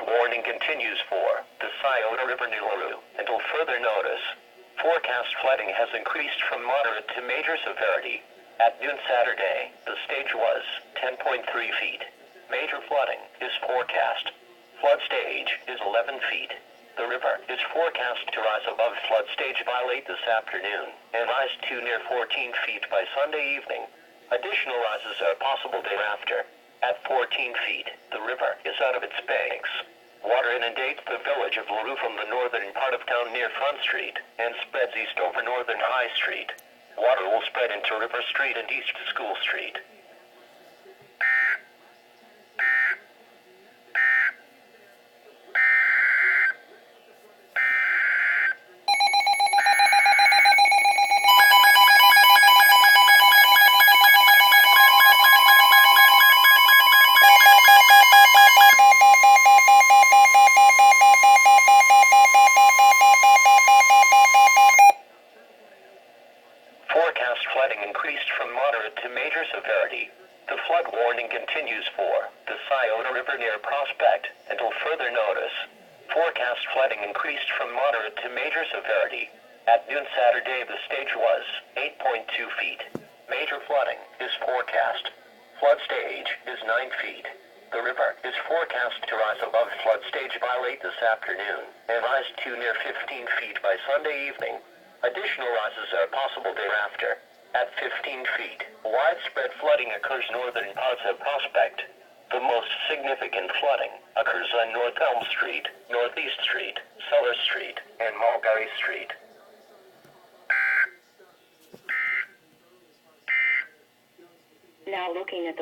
flood warning continues for the Scioto River near Larue until further notice. Forecast flooding has increased from moderate to major severity. At noon Saturday, the stage was 10.3 feet. Major flooding is forecast. Flood stage is 11 feet. The river is forecast to rise above flood stage by late this afternoon and rise to near 14 feet by Sunday evening. Additional rises are possible thereafter. At 14 feet, the river is out of its banks. Water inundates the village of Larue from the northern part of town near Front Street and spreads east over Northern High Street. Water will spread into River Street and East School Street. Forecast flooding increased from moderate to major severity. The flood warning continues for the Scioto River near Prospect until further notice. Forecast flooding increased from moderate to major severity. At noon Saturday, the stage was 8.2 feet. Major flooding is forecast. Flood stage is 9 feet. The river is forecast to rise above flood stage by late this afternoon and rise to near 15 feet by Sunday evening. Additional rises are possible thereafter. At 15 feet, widespread flooding occurs northern parts of Prospect. The most significant flooding occurs on North Elm Street, Northeast Street, Cellar Street, and Mulberry Street. Now looking at the